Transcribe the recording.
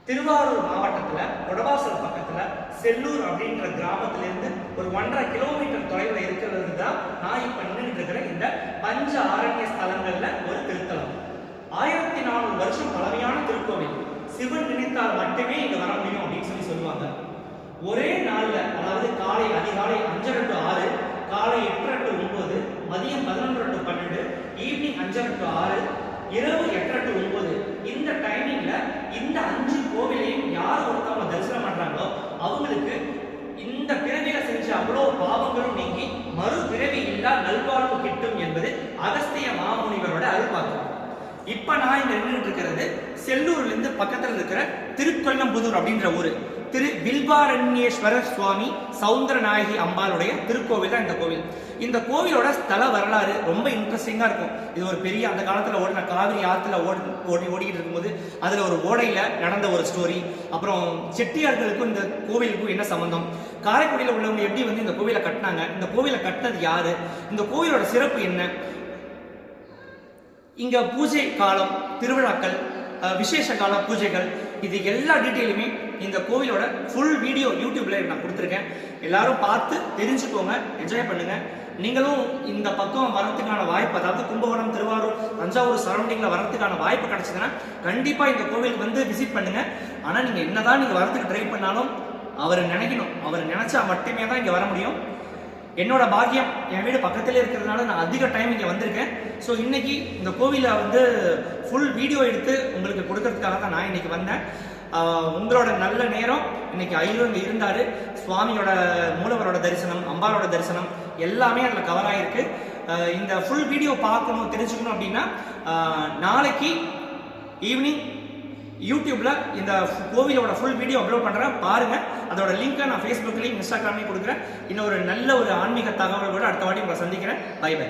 திருவாரூர் மாவட்டத்துல கொடவாசல் பக்கத்துல செல்லூர் அப்படின்ற கிராமத்துல இருந்து ஒரு 1.5 கிலோமீட்டர் தொலைவில் இருக்கிறது தான் நான் இப்ப நின்றுட்டு இருக்கிற இந்த பஞ்ச ஆரண்ய ஸ்தலங்கள்ல ஒரு திருத்தலம். 1400 வருஷம் பழமையான திருக்கோவில். சிவன் நினைத்தால் மட்டுமே இங்க வர முடியும் அப்படின்னு சொல்லுவாங்க. ஒரே நாள்ல, அதாவது காலை அதிகாலை 5:30 to 6, காலை 8:30 to 9, மதியம் 11:00 to 12, ஈவினிங் 5:30 to 6, இரவு 8:30 to 9, இந்த டைமிங்ல இந்த 5 கோவிலையும் யார் ஒருத்தவங்க தரிசனம் பண்றாங்களோ அவங்களுக்கு இந்த பிறவியில செஞ்ச அவ்வளோ பாவங்களும் நீங்கி மறு பிறவி இல்லா நல்வாழ்வு கிட்டும் என்பது அகஸ்திய மாமுனிவரோட அருள்வாக்கு. இப்ப நான் இங்க நின்றுட்டு இருக்கிறது செல்லூர்ல இருந்து பக்கத்துல இருக்கிற திருக்கொல்லம்புதூர் அப்படின்ற ஊரு. திரு வில்வாரண்யேஸ்வரர் சுவாமி சௌந்தரநாயகி அம்பாளுடைய திருக்கோவில் தான் இந்த கோவில். இந்த கோவிலோட ஸ்தல வரலாறு ரொம்ப இன்ட்ரெஸ்டிங்கா இருக்கும். இது ஒரு பெரிய அந்த காலத்துல ஓடின காவிரி ஆத்துல ஓடிக்கிட்டு இருக்கும்போது அதுல ஒரு ஓடையில நடந்த ஒரு ஸ்டோரி. அப்புறம் செட்டியார்களுக்கும் இந்த கோவிலுக்கும் என்ன சம்பந்தம், காரைக்குடியில உள்ளவங்க எப்படி இந்த கோவிலை கட்டினாங்க, இந்த கோவிலை கட்டினது யாரு, இந்த கோவிலோட சிறப்பு என்ன, இங்க பூஜை காலம், திருவிழாக்கள், விசேஷ கால பூஜைகள், இது எல்லா டீட்டெயிலுமே இந்த கோவிலோட ஃபுல் வீடியோ யூடியூப்ல நான் கொடுத்துருக்கேன். எல்லாரும் பார்த்து தெரிஞ்சுக்கோங்க, என்ஜாய் பண்ணுங்க. நீங்களும் இந்த பக்கம் வரத்துக்கான வாய்ப்பு, அதாவது கும்பகோணம், திருவாரூர், தஞ்சாவூர் சரௌண்டிங்ல வரத்துக்கான வாய்ப்பு கிடைச்சதுன்னா கண்டிப்பா இந்த கோவிலுக்கு விசிட் பண்ணுங்க. ஆனா நீங்க என்னதான் நீங்க வரத்துக்கு ட்ரை பண்ணாலும் அவர் நினைக்கணும், அவர் நினைச்சா மட்டுமே தான் இங்க வர முடியும். என்னோட பாக்கியம், என் வீடு பக்கத்திலே இருக்கிறதுனால நான் அதிக டைம் இங்கே வந்திருக்கேன். ஸோ இன்னைக்கு இந்த கோவிலை ஃபுல் வீடியோ எடுத்து உங்களுக்கு கொடுக்கறதுக்காக தான் நான் இன்னைக்கு வந்தேன். உங்களோட நல்ல நேரம் இன்னைக்கு ஐயரும் இங்கே இருந்தார். சுவாமியோட மூலவரோட தரிசனம், அம்பாலோட தரிசனம் எல்லாமே அதில் கவர் ஆகிருக்கு. இந்த ஃபுல் வீடியோ பார்க்கணும், தெரிஞ்சுக்கணும் அப்படின்னா நாளைக்கு ஈவினிங் யூடியூப்ல இந்த கோவிலோட ஃபுல் வீடியோ அப்லோட் பண்றேன், பாருங்க. அதோட லிங்கை நான் ஃபேஸ்புக்லயும் இன்ஸ்டாகிராம்லயும் கொடுக்குறேன். இன்னொரு நல்ல ஒரு ஆன்மீக தகவலோட அடுத்த வாட்டி உங்களை சந்திக்கிறேன். Bye by.